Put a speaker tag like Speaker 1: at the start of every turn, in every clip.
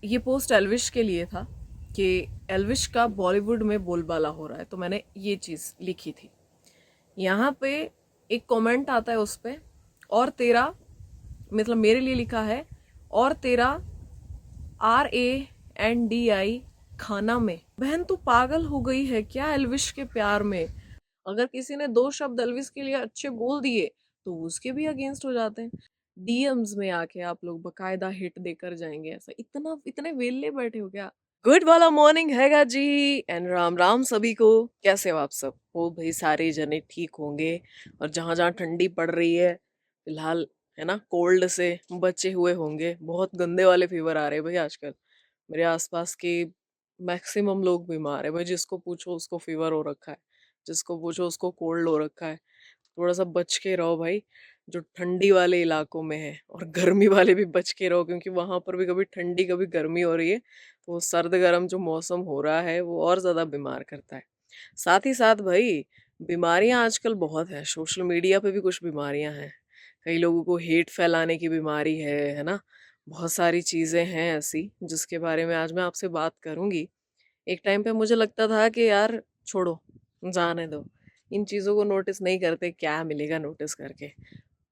Speaker 1: ये पोस्ट एल्विश के लिए था कि एल्विश का बॉलीवुड में बोलबाला हो रहा है, तो मैंने ये चीज़ लिखी थी। यहाँ पे एक कमेंट आता है उस पे, और तेरा, मतलब मेरे लिए लिखा है, और तेरा RANDI खाना में। बहन तू पागल हो गई है क्या एल्विश के प्यार में? अगर किसी ने दो शब्द एल्विस के लिए अच्छे बोल दिए तो उसके भी अगेंस्ट हो जाते हैं। डीएम्स में आके आप लोग बकायदा हिट देकर जाएंगे। ऐसा इतना इतने वेले बैठे हो क्या? गुड वाला मॉर्निंग हैगा जी। एंड राम राम सभी को। कैसे हो आप सब? हो भाई सारे जने ठीक होंगे। और जहां जहां ठंडी पड़ रही है फिलहाल, है ना, कोल्ड से बचे हुए होंगे। बहुत गंदे वाले फीवर आ रहे हैं भाई आजकल। मेरे आसपास के मैक्सिमम लोग बीमार है भाई। जिसको पूछो उसको फीवर हो रखा है, जिसको पूछो उसको कोल्ड हो रखा है। थोड़ा सा बच के रहो भाई, जो ठंडी वाले इलाकों में है। और गर्मी वाले भी बच के रहो, क्योंकि वहां पर भी कभी ठंडी कभी गर्मी हो रही है। तो वो सर्द गर्म जो मौसम हो रहा है वो और ज्यादा बीमार करता है। साथ ही साथ भाई, बीमारियां आजकल बहुत है। सोशल मीडिया पे भी कुछ बीमारियां हैं। कई लोगों को हेट फैलाने की बीमारी है ना। बहुत सारी चीजें हैं ऐसी जिसके बारे में आज मैं आपसे बात करूंगी। एक टाइम पे मुझे लगता था कि यार छोड़ो, जाने दो, इन चीज़ों को नोटिस नहीं करते, क्या मिलेगा नोटिस करके।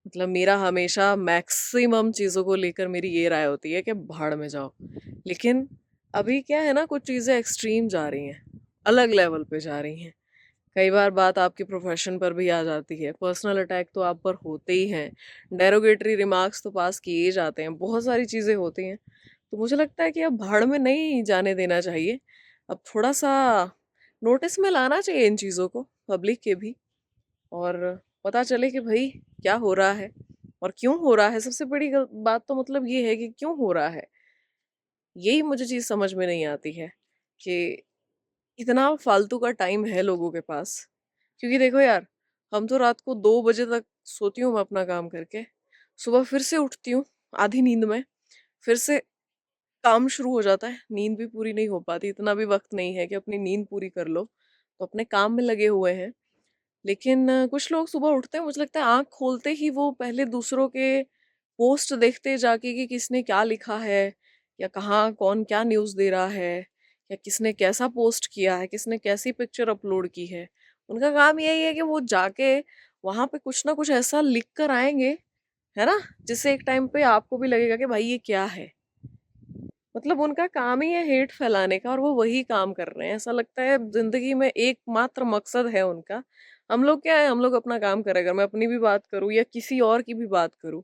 Speaker 1: मतलब मेरा हमेशा मैक्सिमम चीज़ों को लेकर मेरी ये राय होती है कि भाड़ में जाओ। लेकिन अभी क्या है ना, कुछ चीज़ें एक्सट्रीम जा रही हैं, अलग लेवल पे जा रही हैं। कई बार बात आपके प्रोफेशन पर भी आ जाती है। पर्सनल अटैक तो आप पर होते ही हैं। डेरोगेटरी रिमार्क्स तो पास किए जाते हैं। बहुत सारी चीज़ें होती हैं। तो मुझे लगता है कि अब भाड़ में नहीं जाने देना चाहिए। अब थोड़ा सा नोटिस में लाना चाहिए इन चीज़ों को, पब्लिक के भी। और पता चले कि भाई क्या हो रहा है और क्यों हो रहा है। सबसे बड़ी बात तो मतलब ये है कि क्यों हो रहा है। यही मुझे चीज़ समझ में नहीं आती है कि इतना फालतू का टाइम है लोगों के पास। क्योंकि देखो यार, हम तो रात को 2 बजे तक सोती हूँ मैं अपना काम करके। सुबह फिर से उठती हूँ आधी नींद में, फिर से काम शुरू हो जाता है। नींद भी पूरी नहीं हो पाती, इतना भी वक्त नहीं है कि अपनी नींद पूरी कर लो। तो अपने काम में लगे हुए हैं। लेकिन कुछ लोग सुबह उठते हैं, मुझे लगता है आंख खोलते ही वो पहले दूसरों के पोस्ट देखते जाके कि किसने क्या लिखा है, या कहाँ कौन क्या न्यूज़ दे रहा है, या किसने कैसा पोस्ट किया है, किसने कैसी पिक्चर अपलोड की है। उनका काम यही है कि वो जाके वहां पे कुछ ना कुछ ऐसा लिख कर आएंगे, है ना, जिससे एक टाइम पे आपको भी लगेगा कि भाई ये क्या है। मतलब उनका काम ही है हेट फैलाने का, और वो वही काम कर रहे हैं। ऐसा लगता है जिंदगी में एकमात्र मकसद है उनका। हम लोग क्या है, हम लोग अपना काम करें। अगर मैं अपनी भी बात करूं या किसी और की भी बात करूं,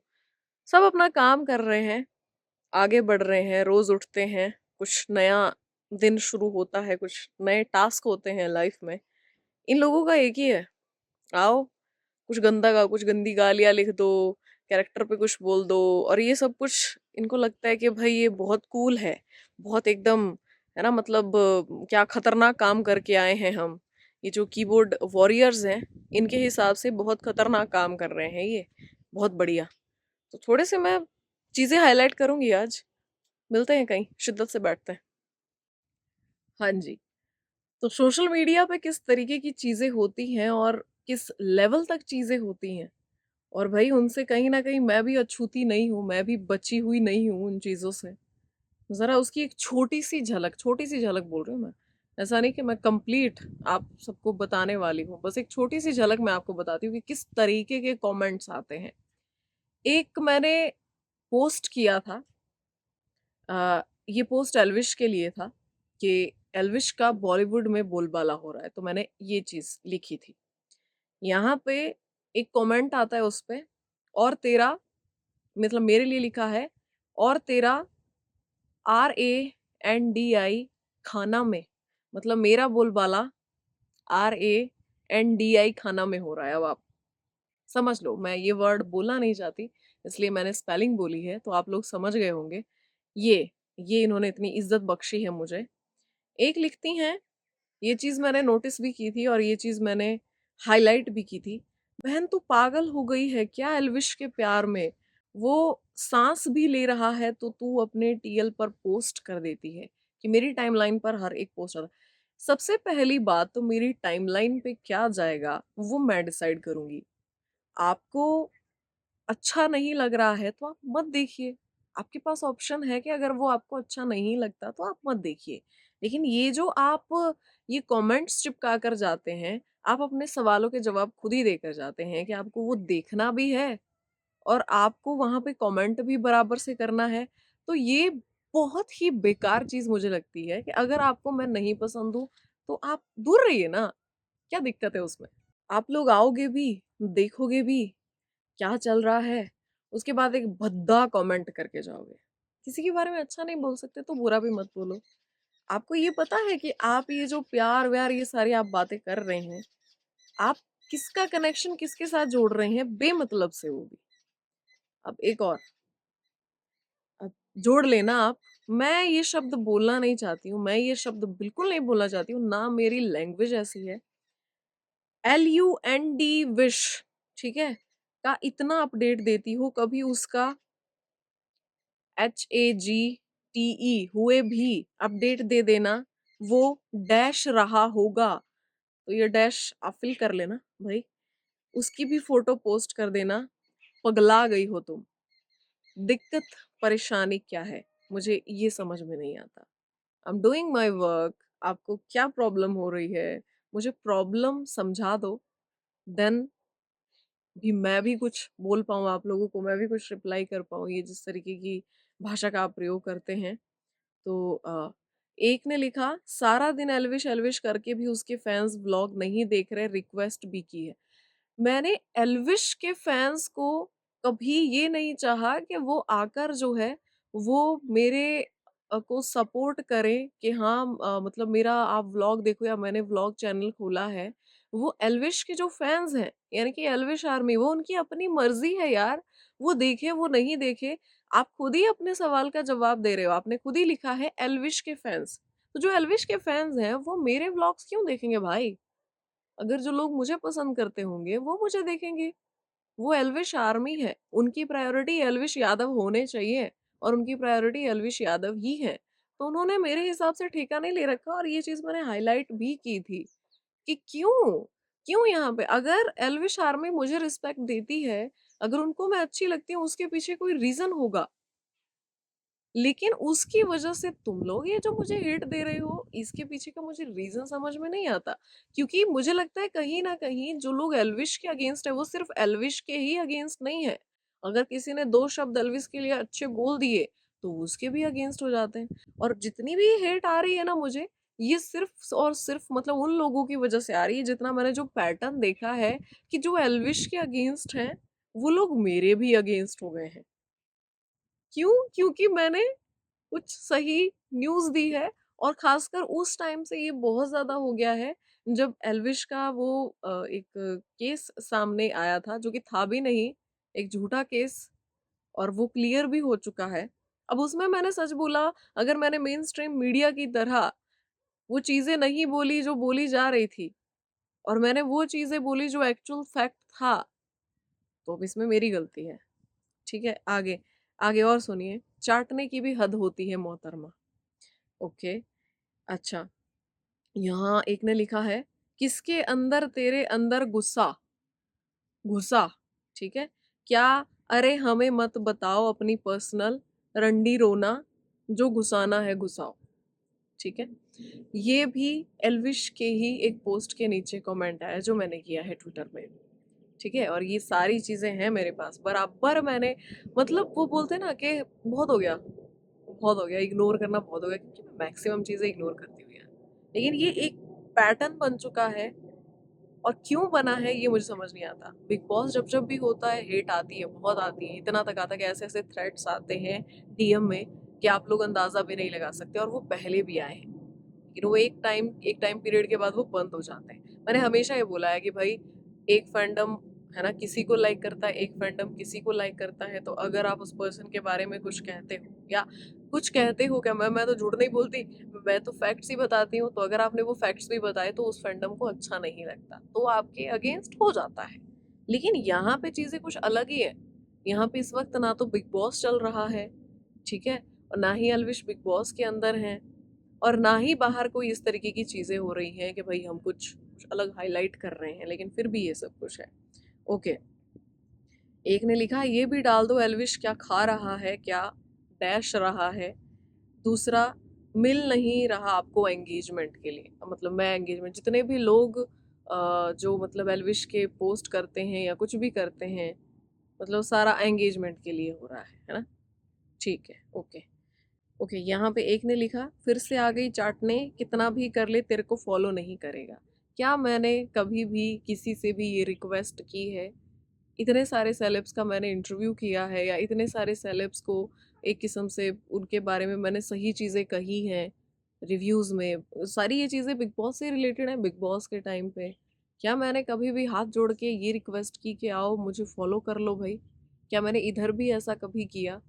Speaker 1: सब अपना काम कर रहे हैं, आगे बढ़ रहे हैं, रोज उठते हैं, कुछ नया दिन शुरू होता है, कुछ नए टास्क होते हैं लाइफ में। इन लोगों का एक ही है, आओ कुछ गंदा का कुछ गंदी गालियां लिख दो, कैरेक्टर पे कुछ बोल दो, और ये सब कुछ इनको लगता है कि भाई ये बहुत कूल है, बहुत एकदम, है ना, मतलब क्या खतरनाक काम करके आए हैं हम। ये जो कीबोर्ड वॉरियर्स हैं, इनके हिसाब से बहुत खतरनाक काम कर रहे हैं ये। बहुत बढ़िया। तो थोड़े से मैं चीजें हाईलाइट करूंगी आज। मिलते हैं कहीं, शिद्दत से बैठते हैं। हाँ जी। तो सोशल मीडिया पे किस तरीके की चीजें होती हैं और किस लेवल तक चीजें होती हैं, और भाई उनसे कहीं ना कहीं मैं भी अछूती नहीं हूँ, मैं भी बची हुई नहीं हूँ उन चीजों से। जरा उसकी एक छोटी सी झलक बोल रही हूँ मैं। ऐसा नहीं कि मैं कंप्लीट आप सबको बताने वाली हूँ, बस एक छोटी सी झलक मैं आपको बताती हूँ कि किस तरीके के कमेंट्स आते हैं। एक मैंने पोस्ट किया था, ये पोस्ट एल्विश के लिए था कि एल्विश का बॉलीवुड में बोलबाला हो रहा है, तो मैंने ये चीज लिखी थी। यहाँ पे एक कमेंट आता है उस पे, और तेरा, मतलब मेरे लिए लिखा है, और तेरा RANDI खाना में। मतलब मेरा बोलबाला RANDI खाना में हो रहा है। अब आप समझ लो, मैं ये वर्ड बोलना नहीं चाहती, इसलिए मैंने स्पेलिंग बोली है, तो आप लोग समझ गए होंगे। ये इन्होंने इतनी इज्जत बख्शी है मुझे। एक लिखती हैं, ये चीज मैंने नोटिस भी की थी और ये चीज मैंने हाईलाइट भी की थी। बहन तू पागल हो गई है क्या एल्विश के प्यार में? वो सांस भी ले रहा है तो तू अपने टीएल पर पोस्ट कर देती है कि मेरी टाइमलाइन पर हर एक पोस्ट आता है। सबसे पहली बात तो मेरी टाइमलाइन पे क्या जाएगा वो मैं डिसाइड करूंगी। आपको अच्छा नहीं लग रहा है तो आप मत देखिए। आपके पास ऑप्शन है कि अगर वो आपको अच्छा नहीं लगता तो आप मत देखिए। लेकिन ये जो आप ये कमेंट्स चिपका कर जाते हैं, आप अपने सवालों के जवाब खुद ही देकर जाते हैं कि आपको वो देखना भी है और आपको वहाँ पे कमेंट भी बराबर से करना है। तो ये बहुत ही बेकार चीज़ मुझे लगती है कि अगर आपको मैं नहीं पसंद हूँ, तो आप दूर रहिए ना, क्या दिक्कत है उसमें? आप लोग आओगे भी, देखोगे भी, क्या चल रहा है, उसके बाद एक भद्दा कमेंट करके जाओगे। किसी के बारे में अच्छा नहीं बोल सकते तो बुरा भी मत बोलो। आपको ये पता है कि आप ये जो प्यार-व्यार ये सारी आप बातें कर रहे हैं, आप किसका कनेक्शन किसके साथ जोड़ रहे हैं बेमतलब से वो भी। अब एक और, अब जोड़ लेना आप। मैं ये शब्द बोलना नहीं चाहती हूँ, मैं ये शब्द बिल्कुल नहीं बोलना चाहती हूँ, ना मेरी लैंग्वेज ऐसी है। LUND विश, ठीक है? का इतना अपडेट देती हूँ, कभी उसका HAGTE हुए भी अपडेट दे देना, वो डैश रहा होगा, तो ये डैश आप फिल कर लेना भाई। उसकी भी फोटो पोस्ट कर देना, पगला गई हो तुम। दिक्कत परेशानी क्या है? मुझे ये समझ में नहीं आता। I am doing my work, आपको क्या प्रॉब्लम हो रही है? मुझे प्रॉब्लम समझा दो, देन भी मैं भी कुछ बोल पाऊँ आप लोगों को, मैं भी कुछ रिप्लाई कर पाऊँ, ये जिस तरीके की भाषा का आप प्रयोग करते हैं। तो एक ने लिखा, सारा दिन एल्विश एल्विश करके भी उसके फैंस व्लॉग नहीं देख रहे, रिक्वेस्ट भी की है। मैंने एल्विश के फैंस को कभी ये नहीं चाहा कि वो आकर जो है वो मेरे को सपोर्ट करें कि हाँ मतलब मेरा आप व्लॉग देखो या मैंने व्लॉग चैनल खोला है। वो एल्विश के जो फैंस हैं यानी कि एल्विश आर्मी, वो उनकी अपनी मर्जी है यार, वो देखे वो नहीं देखे। आप खुद ही अपने सवाल का जवाब दे रहे हो, आपने खुद ही लिखा है एल्विश के फैंस। तो जो एल्विश के फैंस हैं वो मेरे व्लॉग्स क्यों देखेंगे भाई? अगर जो लोग मुझे पसंद करते होंगे वो मुझे देखेंगे। वो एल्विश आर्मी है, उनकी प्रायोरिटी एल्विश यादव होने चाहिए और उनकी प्रायोरिटी एल्विश यादव ही है। तो उन्होंने मेरे हिसाब से ठेका नहीं ले रखा और ये चीज मैंने हाईलाइट भी की थी कि क्यों क्यों यहाँ पे अगर एल्विश आर्मी मुझे रिस्पेक्ट देती है, अगर उनको मैं अच्छी लगती हूँ, उसके पीछे कोई रीजन होगा। लेकिन उसकी वजह से तुम लोग ये जो मुझे हिट दे रहे हो, इसके पीछे का मुझे रीजन समझ में नहीं आता। क्योंकि मुझे लगता है कहीं ना कहीं जो लोग एल्विश के अगेंस्ट है वो सिर्फ एल्विश के ही अगेंस्ट नहीं है। अगर किसी ने दो शब्द एल्विश के लिए अच्छे बोल दिए तो उसके भी अगेंस्ट हो जाते हैं। और जितनी भी हेट आ रही है ना मुझे, ये सिर्फ और सिर्फ मतलब उन लोगों की वजह से आ रही है, जितना मैंने जो पैटर्न देखा है कि जो एल्विश के अगेंस्ट हैं वो लोग मेरे भी अगेंस्ट हो गए हैं। क्यों? क्योंकि मैंने कुछ सही न्यूज़ दी है। और खासकर उस टाइम से ये बहुत ज़्यादा हो गया है जब एल्विश का वो एक केस सामने आया था जो कि था भी नहीं, एक झूठा केस, और वो क्लियर भी हो चुका है। अब उसमें मैंने सच बोला, अगर मैंने मेन स्ट्रीम मीडिया की तरह वो चीज़ें नहीं बोली जो बोली जा रही थी और मैंने वो चीज़ें बोली जो एक्चुअल फैक्ट था, तो अब इसमें मेरी गलती है। ठीक है, आगे आगे और सुनिए। चाटने की भी हद होती है मोहतरमा। ओके, अच्छा, यहाँ एक ने लिखा है, किसके अंदर तेरे अंदर गुस्सा घुसा, ठीक है क्या? अरे हमें मत बताओ अपनी पर्सनल रंडी रोना, जो घुसाना है घुसाओ। ठीक है, ये भी एल्विश के ही एक पोस्ट के नीचे कमेंट आया जो मैंने किया है ट्विटर में। ठीक है, और ये सारी चीजें हैं मेरे पास बराबर। मैंने मतलब वो बोलते हैं ना कि बहुत हो गया, बहुत हो गया, इग्नोर करना बहुत हो गया, क्योंकि मैं मैक्सिमम चीजें इग्नोर करती हूँ यार। लेकिन ये एक पैटर्न बन चुका है और क्यों बना है ये मुझे समझ नहीं आता। बिग बॉस जब जब भी होता है हेट आती है, बहुत आती है, इतना तक आता है कि ऐसे ऐसे थ्रेट्स आते हैं DM में कि आप लोग अंदाजा भी नहीं लगा सकते, और वो पहले भी आए हैं। लेकिन वो एक टाइम पीरियड के बाद वो बंद हो जाते हैं। मैंने हमेशा ये बोला है कि भाई, एक फैंडम है ना किसी को लाइक करता है, एक फैंडम किसी को लाइक करता है। तो अगर आप उस पर्सन के बारे में कुछ कहते हो या कुछ कहते हो, क्या मैं तो झूठ नहीं बोलती, मैं तो फैक्ट्स ही बताती हूँ। तो अगर आपने वो फैक्ट्स भी बताए तो उस फैंडम को अच्छा नहीं लगता, तो आपके अगेंस्ट हो जाता है। लेकिन यहाँ पे चीजें कुछ अलग ही है। यहाँ पे इस वक्त ना तो बिग बॉस चल रहा है, ठीक है, और ना ही अलविश बिग बॉस के अंदर हैं, और ना ही बाहर कोई इस तरीके की चीजें हो रही हैं कि भाई हम कुछ अलग हाईलाइट कर रहे हैं, लेकिन फिर भी ये सब कुछ है। ओके, एक ने लिखा, ये भी डाल दो एल्विश क्या खा रहा है क्या, डैश रहा है, दूसरा मिल नहीं रहा आपको एंगेजमेंट के लिए। मतलब मैं एंगेजमेंट, जितने भी लोग जो मतलब एल्विश के पोस्ट करते हैं या कुछ भी करते हैं, मतलब सारा एंगेजमेंट के लिए हो रहा है ना। ठीक है, ओके। ओके, यहाँ पे एक ने लिखा, फिर से आ गई चाटने, कितना भी कर ले तेरे को फॉलो नहीं करेगा। क्या मैंने कभी भी किसी से भी ये रिक्वेस्ट की है? इतने सारे सेलेब्स का मैंने इंटरव्यू किया है, या इतने सारे सेलेब्स को एक किस्म से उनके बारे में मैंने सही चीज़ें कही हैं रिव्यूज़ में। सारी ये चीज़ें बिग बॉस से रिलेटेड हैं। बिग बॉस के टाइम पे क्या मैंने कभी भी हाथ जोड़ के ये रिक्वेस्ट की कि आओ मुझे फॉलो कर लो भाई? क्या मैंने इधर भी ऐसा कभी किया?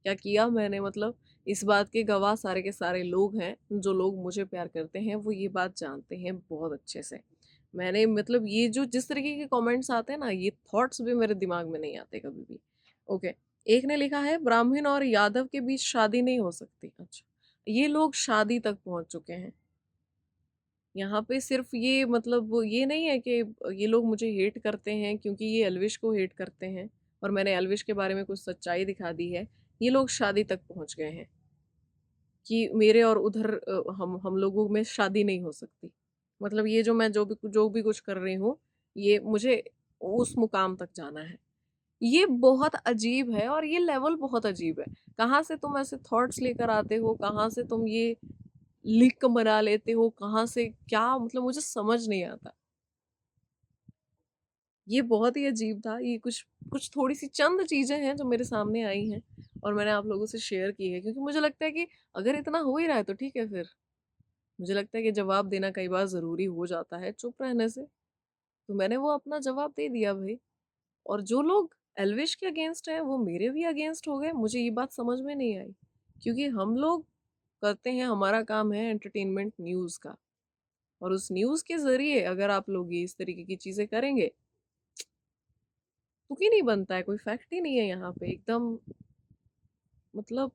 Speaker 1: क्या किया मैंने? मतलब इस बात के गवाह सारे के सारे लोग हैं। जो लोग मुझे प्यार करते हैं वो ये बात जानते हैं बहुत अच्छे से। मैंने मतलब ये जो जिस तरीके के कमेंट्स आते हैं ना, ये थॉट्स भी मेरे दिमाग में नहीं आते कभी भी। ओके, एक ने लिखा है, ब्राह्मण और यादव के बीच शादी नहीं हो सकती। अच्छा, ये लोग शादी तक पहुंच चुके हैं। यहाँ पे सिर्फ ये मतलब ये नहीं है कि ये लोग मुझे हेट करते हैं क्योंकि ये अलविश को हेट करते हैं और मैंने अलविश के बारे में कुछ सच्चाई दिखा दी है। ये लोग शादी तक पहुंच गए हैं कि मेरे और उधर हम लोगों में शादी नहीं हो सकती। मतलब ये जो मैं जो भी कुछ कर रही हूँ, ये मुझे उस मुकाम तक जाना है। ये बहुत अजीब है और ये लेवल बहुत अजीब है। कहाँ से तुम ऐसे थॉट्स लेकर आते हो? कहाँ से तुम ये लिंक बना लेते हो? कहाँ से क्या, मतलब मुझे समझ नहीं आता। ये बहुत ही अजीब था। ये कुछ कुछ थोड़ी सी चंद चीजें हैं जो मेरे सामने आई हैं और मैंने आप लोगों से शेयर की है, क्योंकि मुझे लगता है कि अगर इतना हो ही रहा है तो ठीक है। फिर मुझे लगता है कि जवाब देना कई बार ज़रूरी हो जाता है चुप रहने से। तो मैंने वो अपना जवाब दे दिया भाई। और जो लोग एल्विश के अगेंस्ट हैं वो मेरे भी अगेंस्ट हो गए। मुझे ये बात समझ में नहीं आई, क्योंकि हम लोग करते हैं, हमारा काम है एंटरटेनमेंट न्यूज़ का। और उस न्यूज़ के ज़रिए अगर आप लोग ये इस तरीके की चीज़ें करेंगे, तुक ही नहीं बनता है, कोई फैक्ट ही नहीं है यहाँ पे। एकदम मतलब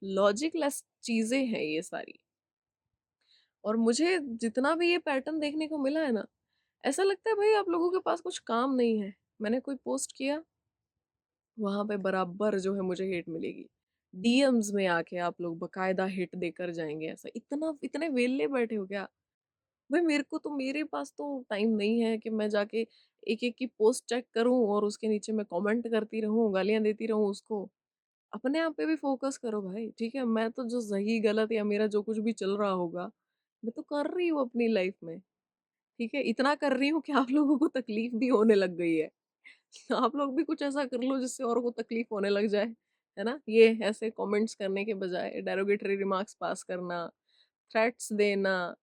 Speaker 1: लॉजिकलेस चीज़ें हैं ये सारी। और मुझे जितना भी ये पैटर्न देखने को मिला है ना, ऐसा लगता है भाई आप लोगों के पास कुछ काम नहीं है। मैंने कोई पोस्ट किया, वहां पे बराबर जो है मुझे हेट मिलेगी। डीएम्स में आके आप लोग बकायदा हिट देकर जाएंगे। ऐसा इतना इतने वेले बैठे हो क्या भाई? मेरे पास तो टाइम नहीं है कि मैं जाके एक एक की पोस्ट चेक करूं और उसके नीचे मैं कमेंट करती रहूं, गालियां देती रहूं उसको। अपने आप पे भी फोकस करो भाई। ठीक है, मैं तो जो सही गलत या मेरा जो कुछ भी चल रहा होगा, मैं तो कर रही हूँ अपनी लाइफ में। ठीक है, इतना कर रही हूँ कि आप लोगों को तकलीफ भी होने लग गई है। आप लोग भी कुछ ऐसा कर लो जिससे और को तकलीफ होने लग जाए, है ना। ये ऐसे कमेंट्स करने के बजाय डेरोगेटरी रिमार्क्स पास करना, थ्रेट्स देना,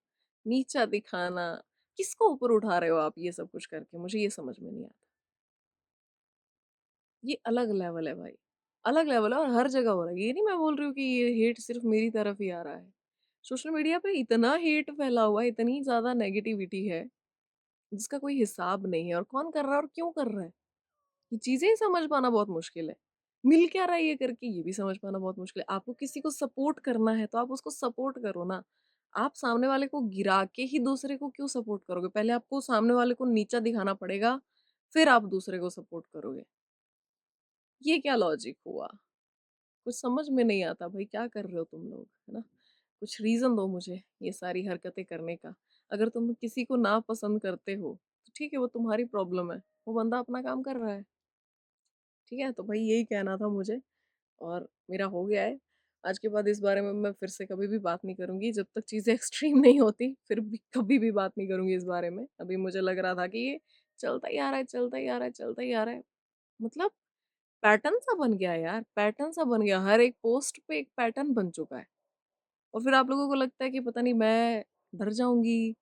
Speaker 1: नीचा दिखाना, किसको ऊपर उठा रहे हो आप ये सब कुछ करके? मुझे ये समझ में नहीं आता। ये अलग लेवल है भाई, अलग लेवल है। और हर जगह हो रहा है। ये नहीं मैं बोल रही हूँ कि ये हेट सिर्फ मेरी तरफ ही आ रहा है। सोशल मीडिया पे इतना हेट फैला हुआ है, इतनी ज्यादा नेगेटिविटी है जिसका कोई हिसाब नहीं है। और कौन कर रहा है और क्यों कर रहा है, ये चीजें ही समझ पाना बहुत मुश्किल है। मिल क्या रहा है ये करके, ये भी समझ पाना बहुत मुश्किल है। आपको किसी को सपोर्ट करना है तो आप उसको सपोर्ट करो ना। आप सामने वाले को गिरा के ही दूसरे को क्यों सपोर्ट करोगे? पहले आपको सामने वाले को नीचा दिखाना पड़ेगा, फिर आप दूसरे को सपोर्ट करोगे। ये क्या लॉजिक हुआ? कुछ समझ में नहीं आता भाई, क्या कर रहे हो तुम लोग, है ना। कुछ रीजन दो मुझे ये सारी हरकतें करने का। अगर तुम किसी को ना पसंद करते हो तो ठीक है, वो तुम्हारी प्रॉब्लम है। वो बंदा अपना काम कर रहा है। ठीक है, तो भाई यही कहना था मुझे। और मेरा हो गया है। आज के बाद इस बारे में मैं फिर से कभी भी बात नहीं करूंगी जब तक चीज़ें एक्सट्रीम नहीं होती। फिर भी कभी भी बात नहीं करूंगी इस बारे में। अभी मुझे लग रहा था कि ये चलता ही आ रहा है, चलता ही आ रहा है, चलता ही आ रहा है। मतलब पैटर्न सा बन गया है यार, पैटर्न सा बन गया। हर एक पोस्ट पे एक पैटर्न बन चुका है। और फिर आप लोगों को लगता है कि पता नहीं मैं डर जाऊंगी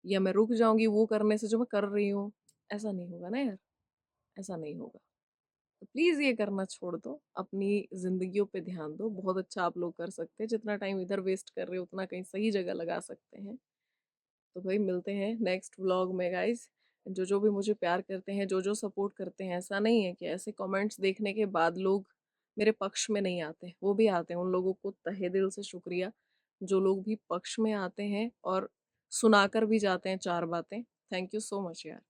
Speaker 1: या मैं रुक जाऊंगी वो करने से जो मैं कर रही हूँ। ऐसा नहीं होगा ना यार, ऐसा नहीं होगा। तो प्लीज ये करना छोड़ दो, अपनी जिंदगियों पे ध्यान दो। बहुत अच्छा आप लोग कर सकते हैं। जितना टाइम इधर वेस्ट कर रहे हो उतना कहीं सही जगह लगा सकते हैं। तो भाई मिलते हैं नेक्स्ट व्लॉग में गाइस। जो जो भी मुझे प्यार करते हैं, जो जो सपोर्ट करते हैं, ऐसा नहीं है कि ऐसे कमेंट्स देखने के बाद लोग मेरे पक्ष में नहीं आते, वो भी आते हैं। उन लोगों को तहे दिल से शुक्रिया जो लोग भी पक्ष में आते हैं और सुनाकर भी जाते हैं चार बातें। थैंक यू सो मच यार।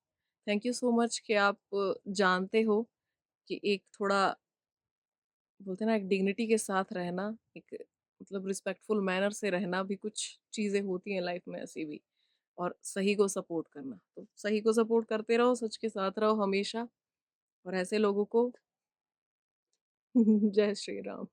Speaker 1: थैंक यू सो मच कि आप जानते हो कि एक थोड़ा बोलते हैं ना, एक डिग्निटी के साथ रहना, एक मतलब रिस्पेक्टफुल मैनर से रहना भी, कुछ चीजें होती हैं लाइफ में ऐसी भी। और सही को सपोर्ट करना, तो सही को सपोर्ट करते रहो, सच के साथ रहो हमेशा। और ऐसे लोगों को जय श्री राम।